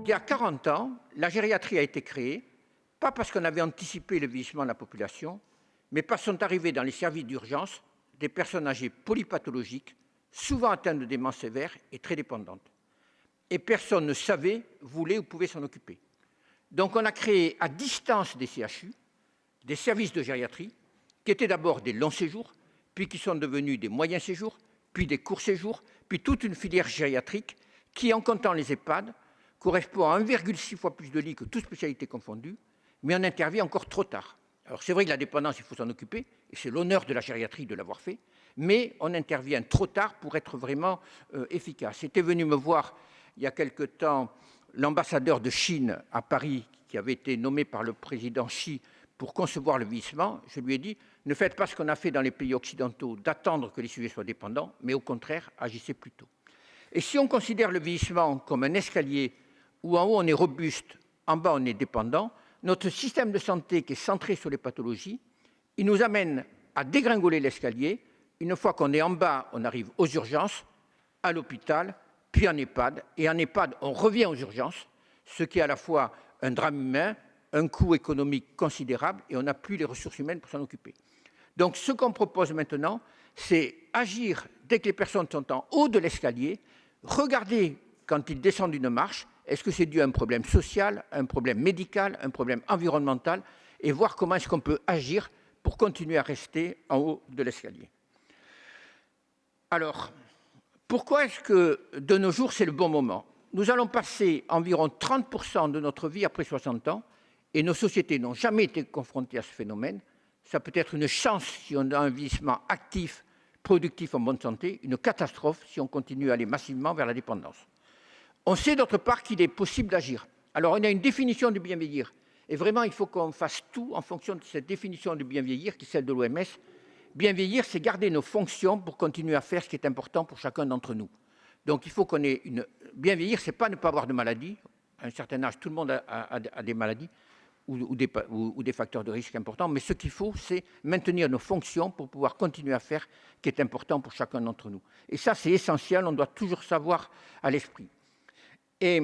il y a 40 ans, la gériatrie a été créée, pas parce qu'on avait anticipé le vieillissement de la population, mais parce que sont arrivés dans les services d'urgence des personnes âgées polypathologiques, souvent atteintes de démence sévère et très dépendantes. Et personne ne savait, voulait ou pouvait s'en occuper. Donc on a créé à distance des CHU, des services de gériatrie, qui étaient d'abord des longs séjours, puis qui sont devenus des moyens séjours, puis des courts séjours, puis toute une filière gériatrique qui, en comptant les EHPAD, correspond à 1,6 fois plus de lits que toutes spécialités confondues, mais on intervient encore trop tard. Alors c'est vrai que la dépendance, il faut s'en occuper, et c'est l'honneur de la gériatrie de l'avoir fait, mais on intervient trop tard pour être vraiment efficace. Était venu me voir il y a quelque temps l'ambassadeur de Chine à Paris, qui avait été nommé par le président Xi pour concevoir le vieillissement. Je lui ai dit, ne faites pas ce qu'on a fait dans les pays occidentaux, d'attendre que les sujets soient dépendants, mais au contraire, agissez plus tôt. Et si on considère le vieillissement comme un escalier où en haut on est robuste, en bas on est dépendant, notre système de santé qui est centré sur les pathologies, il nous amène à dégringoler l'escalier. Une fois qu'on est en bas, on arrive aux urgences, à l'hôpital, puis en EHPAD. Et en EHPAD, on revient aux urgences, ce qui est à la fois un drame humain, un coût économique considérable, et on n'a plus les ressources humaines pour s'en occuper. Donc ce qu'on propose maintenant, c'est agir dès que les personnes sont en haut de l'escalier, regarder quand ils descendent une marche, est-ce que c'est dû à un problème social, un problème médical, un problème environnemental, et voir comment est-ce qu'on peut agir pour continuer à rester en haut de l'escalier. Alors, pourquoi est-ce que de nos jours c'est le bon moment? Nous allons passer environ 30% de notre vie après 60 ans, et nos sociétés n'ont jamais été confrontées à ce phénomène. Ça peut être une chance si on a un vieillissement actif, productif, en bonne santé, une catastrophe si on continue à aller massivement vers la dépendance. On sait d'autre part qu'il est possible d'agir. Alors on a une définition du bien vieillir, et vraiment il faut qu'on fasse tout en fonction de cette définition du bien vieillir, qui est celle de l'OMS. Bien vieillir, c'est garder nos fonctions pour continuer à faire ce qui est important pour chacun d'entre nous. Donc il faut qu'on ait une... Bien vieillir, ce n'est pas ne pas avoir de maladie. À un certain âge, tout le monde a des maladies ou des facteurs de risque importants, mais ce qu'il faut, c'est maintenir nos fonctions pour pouvoir continuer à faire ce qui est important pour chacun d'entre nous. Et ça, c'est essentiel, on doit toujours savoir à l'esprit. Et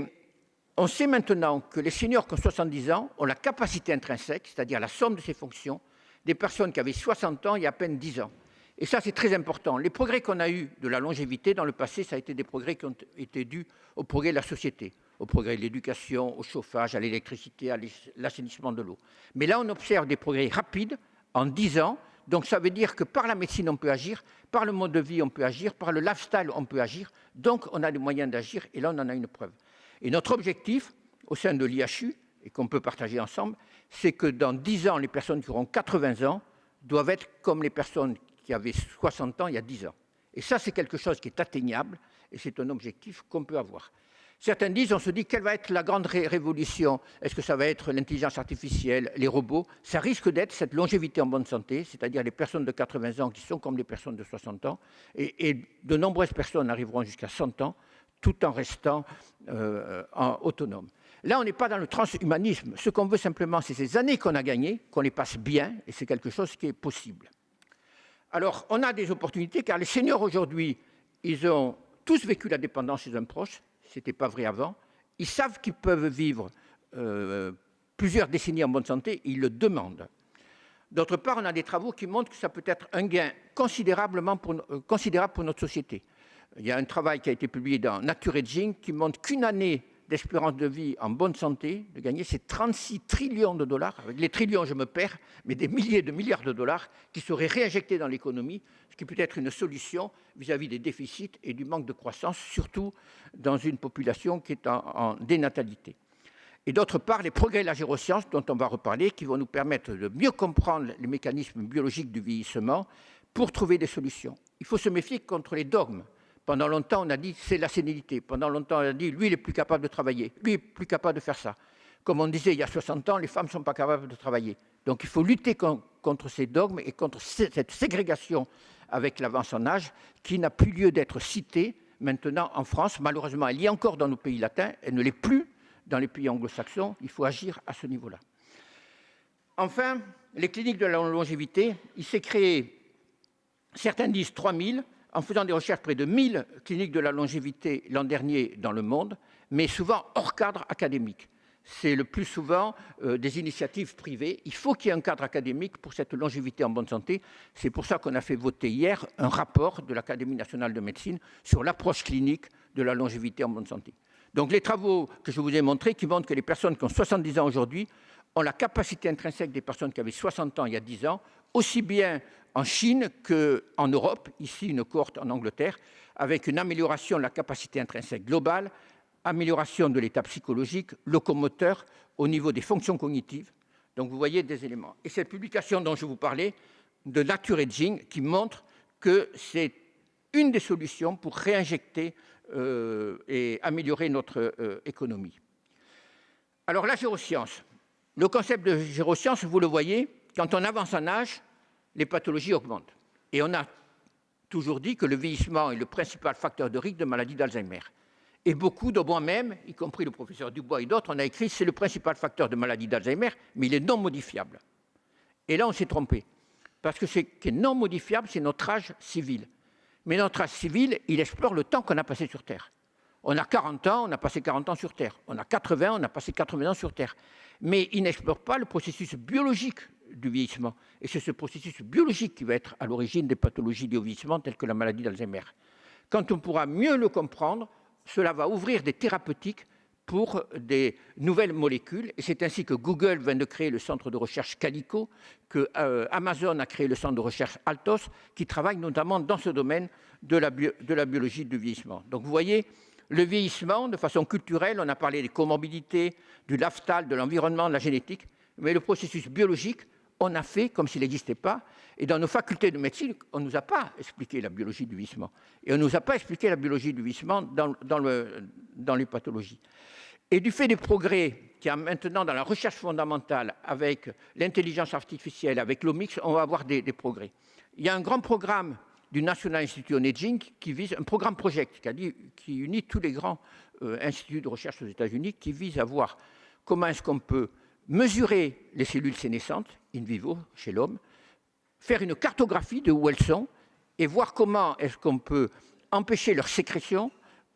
on sait maintenant que les seniors qui ont 70 ans ont la capacité intrinsèque, c'est-à-dire la somme de ces fonctions, des personnes qui avaient 60 ans il y a à peine 10 ans. Et ça, c'est très important. Les progrès qu'on a eus de la longévité dans le passé, ça a été des progrès qui ont été dus au progrès de la société, au progrès de l'éducation, au chauffage, à l'électricité, à l'assainissement de l'eau. Mais là, on observe des progrès rapides en 10 ans. Donc ça veut dire que par la médecine, on peut agir, par le mode de vie, on peut agir, par le lifestyle, on peut agir. Donc on a des moyens d'agir, et là, on en a une preuve. Et notre objectif, au sein de l'IHU, et qu'on peut partager ensemble, c'est que dans 10 ans, les personnes qui auront 80 ans doivent être comme les personnes qui avaient 60 ans il y a 10 ans. Et ça, c'est quelque chose qui est atteignable, et c'est un objectif qu'on peut avoir. Certains disent, on se dit, quelle va être la grande révolution? Est-ce que ça va être l'intelligence artificielle, les robots? Ça risque d'être cette longévité en bonne santé, c'est-à-dire les personnes de 80 ans qui sont comme les personnes de 60 ans, et de nombreuses personnes arriveront jusqu'à 100 ans, tout en restant autonomes. Là, on n'est pas dans le transhumanisme. Ce qu'on veut simplement, c'est ces années qu'on a gagnées, qu'on les passe bien, et c'est quelque chose qui est possible. Alors, on a des opportunités, car les seniors aujourd'hui, ils ont tous vécu la dépendance chez un proche. Ce n'était pas vrai avant. Ils savent qu'ils peuvent vivre plusieurs décennies en bonne santé, ils le demandent. D'autre part, on a des travaux qui montrent que ça peut être un gain considérable pour notre société. Il y a un travail qui a été publié dans Nature Aging qui montre qu'une année d'espérance de vie en bonne santé, de gagner, c'est 36 trillions de dollars. Avec les trillions, je me perds, mais des milliers de milliards de dollars qui seraient réinjectés dans l'économie, ce qui peut être une solution vis-à-vis des déficits et du manque de croissance, surtout dans une population qui est en dénatalité. Et d'autre part, les progrès de la géroscience, dont on va reparler, qui vont nous permettre de mieux comprendre les mécanismes biologiques du vieillissement pour trouver des solutions. Il faut se méfier contre les dogmes. Pendant longtemps, on a dit c'est la sénilité. Pendant longtemps, on a dit lui, il est plus capable de travailler. Lui, il est plus capable de faire ça. Comme on disait il y a 60 ans, les femmes ne sont pas capables de travailler. Donc il faut lutter contre ces dogmes et contre cette ségrégation avec l'avance en âge qui n'a plus lieu d'être citée maintenant en France. Malheureusement, elle y est encore dans nos pays latins. Elle ne l'est plus dans les pays anglo-saxons. Il faut agir à ce niveau-là. Enfin, les cliniques de la longévité, il s'est créé, certains disent 3000, en faisant des recherches près de 1000 cliniques de la longévité l'an dernier dans le monde, mais souvent hors cadre académique. C'est le plus souvent des initiatives privées. Il faut qu'il y ait un cadre académique pour cette longévité en bonne santé. C'est pour ça qu'on a fait voter hier un rapport de l'Académie nationale de médecine sur l'approche clinique de la longévité en bonne santé. Donc les travaux que je vous ai montrés qui montrent que les personnes qui ont 70 ans aujourd'hui ont la capacité intrinsèque des personnes qui avaient 60 ans il y a 10 ans, aussi bien en Chine qu'en Europe, ici une cohorte en Angleterre, avec une amélioration de la capacité intrinsèque globale, amélioration de l'état psychologique, locomoteur, au niveau des fonctions cognitives. Donc vous voyez des éléments. Et cette publication dont je vous parlais, de Nature Aging, qui montre que c'est une des solutions pour réinjecter et améliorer notre économie. Alors la géroscience. Le concept de géroscience, vous le voyez, quand on avance en âge, les pathologies augmentent. Et on a toujours dit que le vieillissement est le principal facteur de risque de maladie d'Alzheimer. Et beaucoup de moi-même, y compris le professeur Dubois et d'autres, on a écrit que c'est le principal facteur de maladie d'Alzheimer, mais il est non modifiable. Et là, on s'est trompé. Parce que ce qui est non modifiable, c'est notre âge civil. Mais notre âge civil, il explore le temps qu'on a passé sur Terre. On a 40 ans, on a passé 40 ans sur Terre. On a 80, on a passé 80 ans sur Terre. Mais il n'explore pas le processus biologique du vieillissement. Et c'est ce processus biologique qui va être à l'origine des pathologies liées au vieillissement, telles que la maladie d'Alzheimer. Quand on pourra mieux le comprendre, cela va ouvrir des thérapeutiques pour des nouvelles molécules. Et c'est ainsi que Google vient de créer le centre de recherche Calico, que Amazon a créé le centre de recherche Altos, qui travaille notamment dans ce domaine de la biologie du vieillissement. Donc vous voyez, le vieillissement, de façon culturelle, on a parlé des comorbidités, du lifestyle, de l'environnement, de la génétique, mais le processus biologique, on a fait comme s'il n'existait pas. Et dans nos facultés de médecine, on ne nous a pas expliqué la biologie du vieillissement. Et on ne nous a pas expliqué la biologie du vieillissement dans les pathologies. Et du fait des progrès qu'il y a maintenant dans la recherche fondamentale avec l'intelligence artificielle, avec l'omics, on va avoir des progrès. Il y a un grand programme du National Institute on Aging qui vise, un programme Project qui unit tous les grands instituts de recherche aux États-Unis, qui vise à voir comment est-ce qu'on peut mesurer les cellules sénescentes in vivo chez l'homme, faire une cartographie de où elles sont et voir comment est-ce qu'on peut empêcher leur sécrétion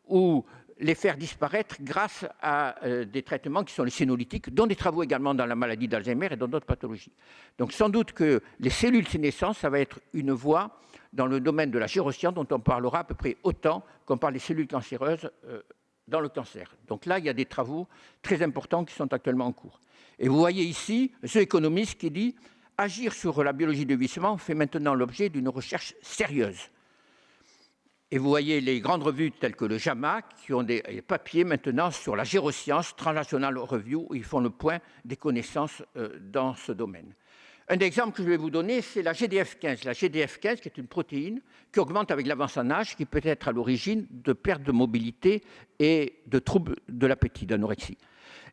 ou les faire disparaître grâce à des traitements qui sont les sénolytiques, dont des travaux également dans la maladie d'Alzheimer et dans d'autres pathologies. Donc sans doute que les cellules sénescentes, ça va être une voie dans le domaine de la géroscience dont on parlera à peu près autant qu'on parle des cellules cancéreuses dans le cancer. Donc là, il y a des travaux très importants qui sont actuellement en cours. Et vous voyez ici ce économiste qui dit « Agir sur la biologie du vieillissement fait maintenant l'objet d'une recherche sérieuse ». Et vous voyez les grandes revues telles que le JAMA qui ont des papiers maintenant sur la géroscience, Translational Review, où ils font le point des connaissances dans ce domaine. Un exemple que je vais vous donner, c'est la GDF15. La GDF15, qui est une protéine qui augmente avec l'avance en âge, qui peut être à l'origine de perte de mobilité et de troubles de l'appétit, d'anorexie.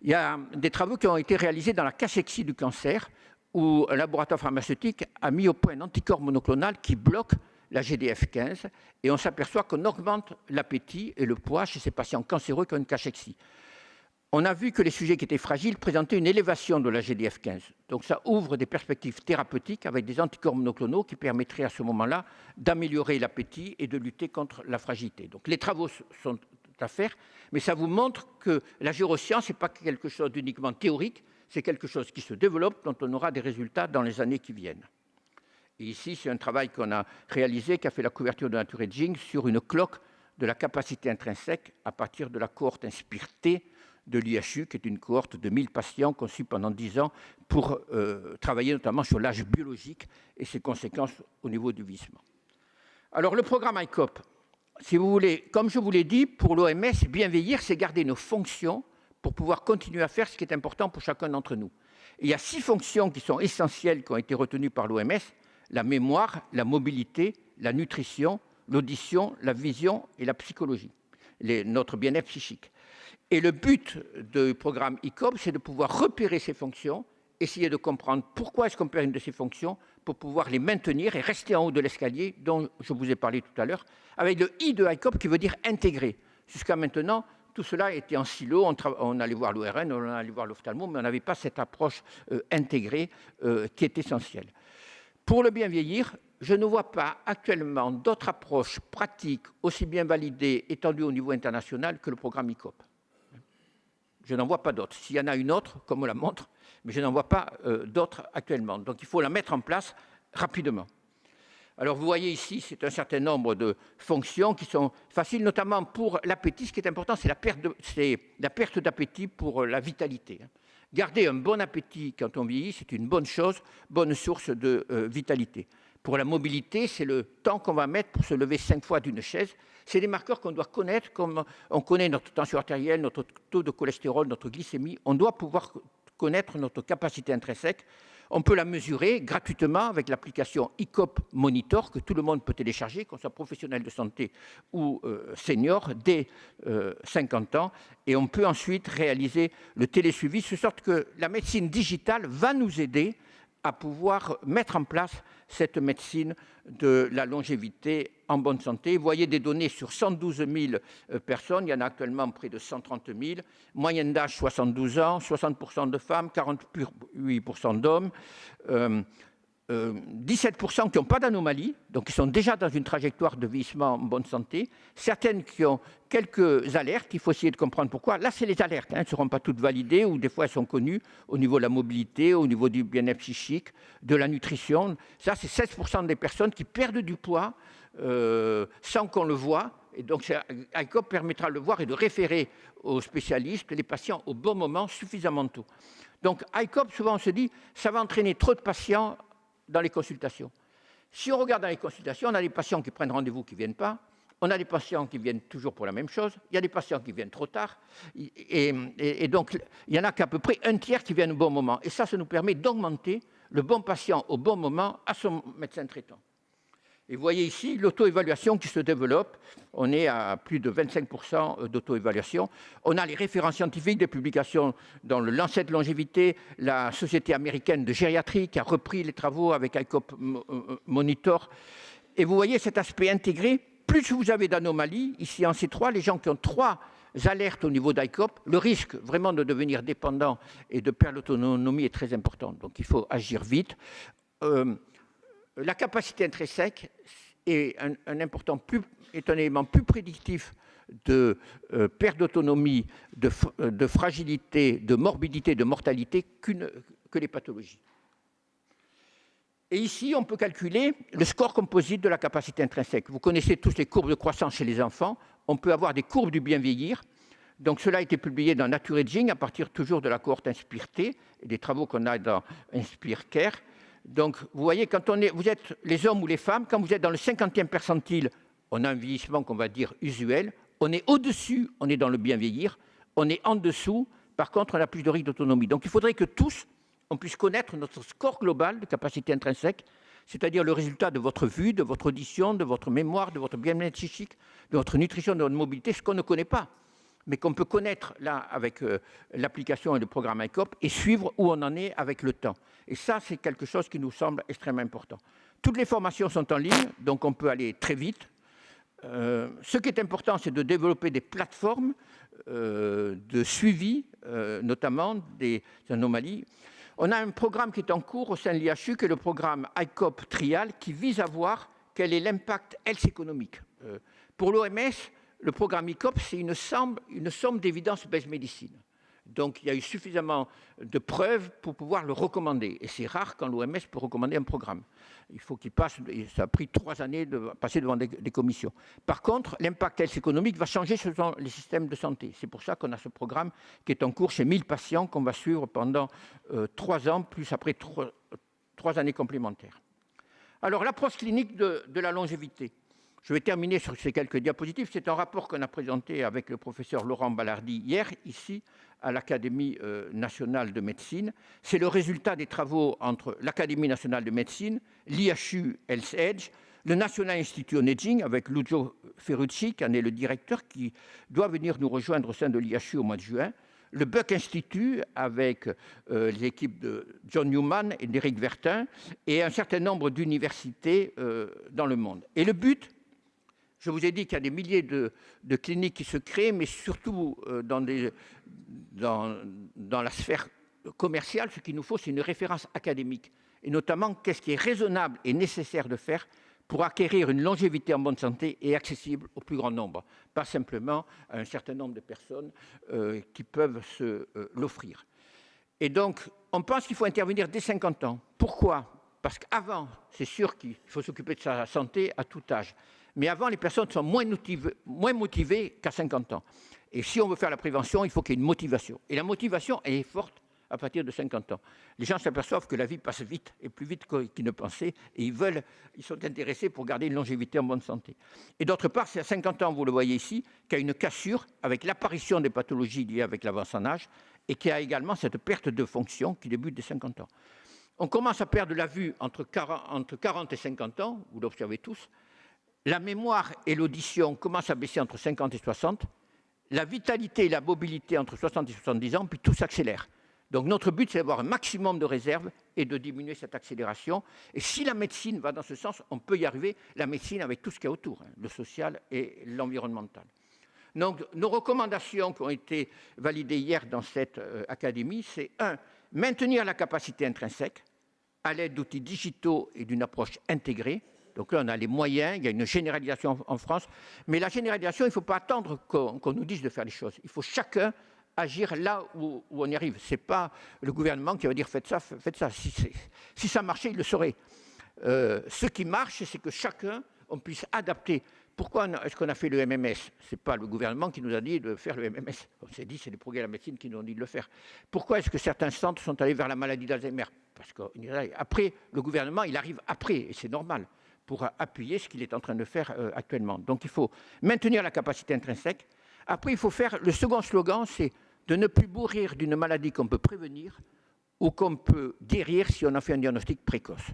Il y a des travaux qui ont été réalisés dans la cachexie du cancer, où un laboratoire pharmaceutique a mis au point un anticorps monoclonal qui bloque la GDF15, et on s'aperçoit qu'on augmente l'appétit et le poids chez ces patients cancéreux qui ont une cachexie. On a vu que les sujets qui étaient fragiles présentaient une élévation de la GDF15. Donc ça ouvre des perspectives thérapeutiques avec des anticorps monoclonaux qui permettraient à ce moment-là d'améliorer l'appétit et de lutter contre la fragilité. Donc les travaux sont à faire, mais ça vous montre que la géroscience n'est pas quelque chose d'uniquement théorique, c'est quelque chose qui se développe, dont on aura des résultats dans les années qui viennent. Et ici, c'est un travail qu'on a réalisé, qui a fait la couverture de Nature Aging sur une cloque de la capacité intrinsèque à partir de la cohorte INSPIRE-T de l'IHU, qui est une cohorte de 1000 patients conçue pendant 10 ans pour travailler notamment sur l'âge biologique et ses conséquences au niveau du vieillissement. Alors, le programme ICOP, si vous voulez, comme je vous l'ai dit, pour l'OMS, bien vieillir, c'est garder nos fonctions pour pouvoir continuer à faire ce qui est important pour chacun d'entre nous. Et il y a 6 fonctions qui sont essentielles, qui ont été retenues par l'OMS: la mémoire, la mobilité, la nutrition, l'audition, la vision et la psychologie, notre bien-être psychique. Et le but du programme ICOP, c'est de pouvoir repérer ces fonctions, essayer de comprendre pourquoi est-ce qu'on perd une de ces fonctions pour pouvoir les maintenir et rester en haut de l'escalier dont je vous ai parlé tout à l'heure, avec le I de ICOP qui veut dire intégrer. Jusqu'à maintenant, tout cela était en silo, on allait voir l'ORN, on allait voir l'ophtalmo, mais on n'avait pas cette approche intégrée qui est essentielle. Pour le bien vieillir, je ne vois pas actuellement d'autres approches pratiques aussi bien validées, étendues au niveau international que le programme ICOP. Je n'en vois pas d'autres. S'il y en a une autre, comme on la montre, mais je n'en vois pas d'autres actuellement. Donc il faut la mettre en place rapidement. Alors vous voyez ici, c'est un certain nombre de fonctions qui sont faciles, notamment pour l'appétit. Ce qui est important, c'est la perte d'appétit pour la vitalité. Garder un bon appétit quand on vieillit, c'est une bonne chose, bonne source de vitalité. Pour la mobilité, c'est le temps qu'on va mettre pour se lever 5 fois d'une chaise. C'est des marqueurs qu'on doit connaître, comme on connaît notre tension artérielle, notre taux de cholestérol, notre glycémie. On doit pouvoir connaître notre capacité intrinsèque. On peut la mesurer gratuitement avec l'application ICOP Monitor que tout le monde peut télécharger, qu'on soit professionnel de santé ou senior, dès 50 ans. Et on peut ensuite réaliser le télésuivi, de sorte que la médecine digitale va nous aider à pouvoir mettre en place cette médecine de la longévité en bonne santé. Vous voyez des données sur 112 000 personnes, il y en a actuellement près de 130 000, moyenne d'âge 72 ans, 60% de femmes, 48% d'hommes, 17% qui n'ont pas d'anomalie, donc qui sont déjà dans une trajectoire de vieillissement en bonne santé, certaines qui ont quelques alertes, il faut essayer de comprendre pourquoi. Là, c'est les alertes, elles ne seront pas toutes validées, ou des fois elles sont connues au niveau de la mobilité, au niveau du bien-être psychique, de la nutrition. Ça, c'est 16% des personnes qui perdent du poids sans qu'on le voie. Et donc, ICOP permettra de le voir et de référer aux spécialistes les patients au bon moment, suffisamment tôt. Donc, ICOP, souvent on se dit, ça va entraîner trop de patients dans les consultations. Si on regarde dans les consultations, on a des patients qui prennent rendez-vous qui ne viennent pas, on a des patients qui viennent toujours pour la même chose, il y a des patients qui viennent trop tard, et donc il y en a qu'à peu près un tiers qui viennent au bon moment. Et ça nous permet d'augmenter le bon patient au bon moment à son médecin traitant. Et vous voyez ici l'auto-évaluation qui se développe. On est à plus de 25% d'auto-évaluation. On a les références scientifiques des publications dans le Lancet Longévité, la Société américaine de gériatrie qui a repris les travaux avec ICOP Monitor. Et vous voyez cet aspect intégré. Plus vous avez d'anomalies, ici en C3, les gens qui ont 3 alertes au niveau d'ICOP, le risque vraiment de devenir dépendant et de perdre l'autonomie est très important. Donc il faut agir vite. La capacité intrinsèque est est un élément plus prédictif de perte d'autonomie, de fragilité, de morbidité, de mortalité que les pathologies. Et ici, on peut calculer le score composite de la capacité intrinsèque. Vous connaissez tous les courbes de croissance chez les enfants. On peut avoir des courbes du bien vieillir. Donc cela a été publié dans Nature Aging à partir toujours de la cohorte Inspire-T et des travaux qu'on a dans Inspire-Care. Donc, vous voyez, quand vous êtes les hommes ou les femmes, quand vous êtes dans le 50e percentile, on a un vieillissement qu'on va dire usuel. On est au-dessus, on est dans le bien vieillir. On est en dessous, par contre, on a plus de risque d'autonomie. Donc, il faudrait que tous, on puisse connaître notre score global de capacité intrinsèque, c'est-à-dire le résultat de votre vue, de votre audition, de votre mémoire, de votre bien-être psychique, de votre nutrition, de votre mobilité, ce qu'on ne connaît pas, mais qu'on peut connaître là avec l'application et le programme ICOP et suivre où on en est avec le temps. Et ça, c'est quelque chose qui nous semble extrêmement important. Toutes les formations sont en ligne, donc on peut aller très vite. Ce qui est important, c'est de développer des plateformes de suivi, notamment des anomalies. On a un programme qui est en cours au sein de l'IHU, qui est le programme ICOP Trial, qui vise à voir quel est l'impact health économique. Pour l'OMS, le programme ICOP, c'est une somme d'évidence-based medicine. Donc, il y a eu suffisamment de preuves pour pouvoir le recommander. Et c'est rare quand l'OMS peut recommander un programme. Il faut qu'il passe, ça a pris 3 années de passer devant des commissions. Par contre, l'impact health économique va changer selon les systèmes de santé. C'est pour ça qu'on a ce programme qui est en cours chez 1000 patients qu'on va suivre pendant 3 ans, plus après 3 années complémentaires. Alors, l'approche clinique de la longévité. Je vais terminer sur ces quelques diapositives. C'est un rapport qu'on a présenté avec le professeur Laurent Ballardy hier, ici, à l'Académie nationale de médecine. C'est le résultat des travaux entre l'Académie nationale de médecine, l'IHU Health Edge, le National Institute on Aging, avec Lucio Ferrucci, qui en est le directeur, qui doit venir nous rejoindre au sein de l'IHU au mois de juin, le Buck Institute, avec les équipes de John Newman et d'Éric Vertin, et un certain nombre d'universités dans le monde. Et le but, je vous ai dit qu'il y a des milliers de cliniques qui se créent, mais surtout dans la sphère commerciale, ce qu'il nous faut, c'est une référence académique. et notamment qu'est-ce qui est raisonnable et nécessaire de faire pour acquérir une longévité en bonne santé et accessible au plus grand nombre, pas simplement à un certain nombre de personnes qui peuvent se l'offrir. Et donc, on pense qu'il faut intervenir dès 50 ans. Pourquoi ? Parce qu'avant, c'est sûr qu'il faut s'occuper de sa santé à tout âge. Mais avant, les personnes sont moins motivées qu'à 50 ans. Et si on veut faire la prévention, il faut qu'il y ait une motivation. Et la motivation, elle est forte à partir de 50 ans. Les gens s'aperçoivent que la vie passe vite, et plus vite qu'ils ne pensaient, et ils sont intéressés pour garder une longévité en bonne santé. Et d'autre part, c'est à 50 ans, vous le voyez ici, qu'il y a une cassure avec l'apparition des pathologies liées avec l'avance en âge, et qu'il y a également cette perte de fonction qui débute dès 50 ans. On commence à perdre la vue entre 40 et 50 ans, vous l'observez tous. La mémoire et l'audition commencent à baisser entre 50 et 60. La vitalité et la mobilité entre 60 et 70 ans, puis tout s'accélère. Donc notre but, c'est d'avoir un maximum de réserve et de diminuer cette accélération. Et si la médecine va dans ce sens, on peut y arriver, la médecine avec tout ce qu'il y a autour, le social et l'environnemental. Donc nos recommandations qui ont été validées hier dans cette académie, c'est 1. Maintenir la capacité intrinsèque à l'aide d'outils digitaux et d'une approche intégrée. Donc là, on a les moyens, il y a une généralisation en France. Mais la généralisation, il ne faut pas attendre qu'on nous dise de faire les choses. Il faut chacun agir là où on y arrive. Ce n'est pas le gouvernement qui va dire faites ça, faites ça. Si ça marchait, il le saurait. Ce qui marche, c'est que chacun, on puisse adapter. Pourquoi est-ce qu'on a fait le MMS ? Ce n'est pas le gouvernement qui nous a dit de faire le MMS. On s'est dit, c'est les progrès de la médecine qui nous ont dit de le faire. Pourquoi est-ce que certains centres sont allés vers la maladie d'Alzheimer ? Parce qu'après, le gouvernement, il arrive après, et c'est normal, pour appuyer ce qu'il est en train de faire actuellement. Donc il faut maintenir la capacité intrinsèque. Après, il faut faire, le second slogan, c'est de ne plus mourir d'une maladie qu'on peut prévenir ou qu'on peut guérir si on a fait un diagnostic précoce.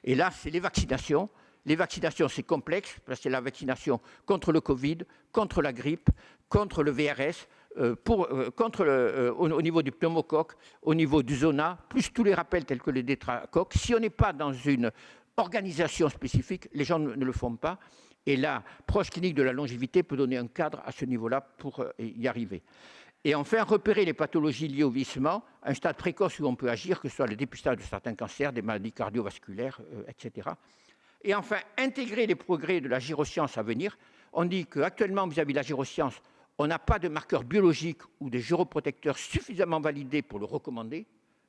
Et là, c'est les vaccinations. Les vaccinations, c'est complexe, parce que c'est la vaccination contre le Covid, contre la grippe, contre le VRS, au niveau du pneumocoque, au niveau du zona, plus tous les rappels tels que le tétracoque. Si on n'est pas dans une organisation spécifique, les gens ne le font pas. Et l'approche clinique de la longévité peut donner un cadre à ce niveau-là pour y arriver. Et enfin, repérer les pathologies liées au vieillissement à un stade précoce où on peut agir, que ce soit le dépistage de certains cancers, des maladies cardiovasculaires, etc. Et enfin, intégrer les progrès de la gyroscience à venir. On dit qu'actuellement, vis-à-vis de la gyroscience, on n'a pas de marqueurs biologiques ou de gyroprotecteurs suffisamment validés pour le recommander.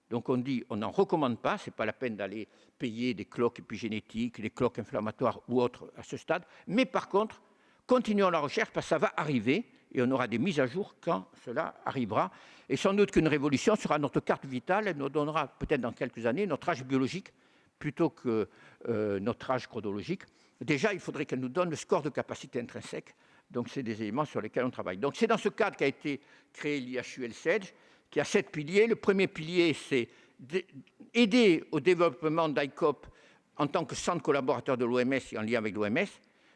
Donc on dit on n'en recommande pas, ce n'est pas la peine d'aller payer des cloques épigénétiques, des cloques inflammatoires ou autres à ce stade. Mais par contre, continuons la recherche parce que ça va arriver et on aura des mises à jour quand cela arrivera. Et sans doute qu'une révolution sera notre carte vitale, elle nous donnera peut-être dans quelques années notre âge biologique plutôt que notre âge chronologique. Déjà, il faudrait qu'elle nous donne le score de capacité intrinsèque. Donc, c'est des éléments sur lesquels on travaille. Donc, c'est dans ce cadre qu'a été créé l'IHU Health-Edge, qui a 7 piliers. Le premier pilier, c'est aider au développement d'ICOP en tant que centre collaborateur de l'OMS et en lien avec l'OMS.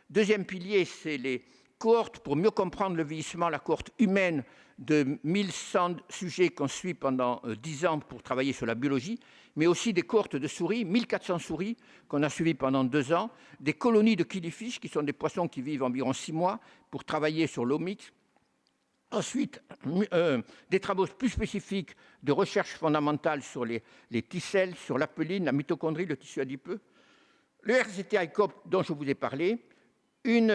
Deuxième pilier, c'est les cohortes pour mieux comprendre le vieillissement, la cohorte humaine de 1100 sujets qu'on suit pendant 10 ans pour travailler sur la biologie, mais aussi des cohortes de souris, 1400 souris qu'on a suivies pendant 2 ans, des colonies de killifish, qui sont des poissons qui vivent environ 6 mois, pour travailler sur l'omics. Ensuite, des travaux plus spécifiques de recherche fondamentale sur les T-cells, sur l'apeline, la mitochondrie, le tissu adipeux. Le RCT-ICOP dont je vous ai parlé, une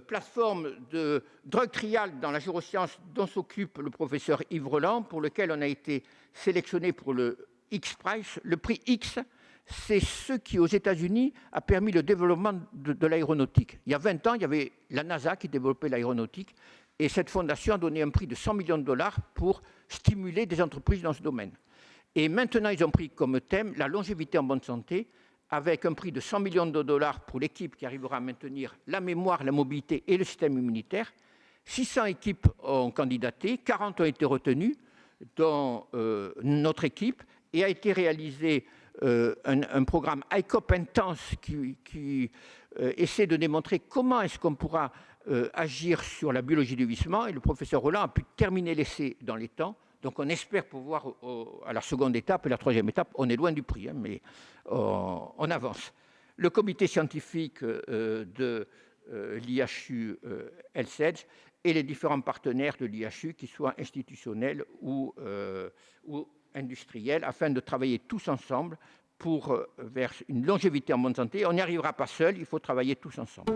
plateforme de drug trial dans la gyroscience dont s'occupe le professeur Yves Roland, pour lequel on a été sélectionné pour le X-Prize. Le prix X, c'est ce qui, aux États-Unis, a permis le développement de l'aéronautique. Il y a 20 ans, il y avait la NASA qui développait l'aéronautique, et cette fondation a donné un prix de 100 millions de dollars pour stimuler des entreprises dans ce domaine. Et maintenant, ils ont pris comme thème la longévité en bonne santé, avec un prix de 100 millions de dollars pour l'équipe qui arrivera à maintenir la mémoire, la mobilité et le système immunitaire. 600 équipes ont candidaté, 40 ont été retenues, dont notre équipe, et a été réalisé un programme ICOP Intense qui essaie de démontrer comment est-ce qu'on pourra agir sur la biologie du vieillissement. Et le professeur Roland a pu terminer l'essai dans les temps. Donc on espère pouvoir, à la seconde étape et la troisième étape, on est loin du prix, hein, mais on avance. Le comité scientifique de l'IHU Health-Edge et les différents partenaires de l'IHU, qu'ils soient institutionnels ou industriels, afin de travailler tous ensemble vers une longévité en bonne santé. On n'y arrivera pas seul, il faut travailler tous ensemble.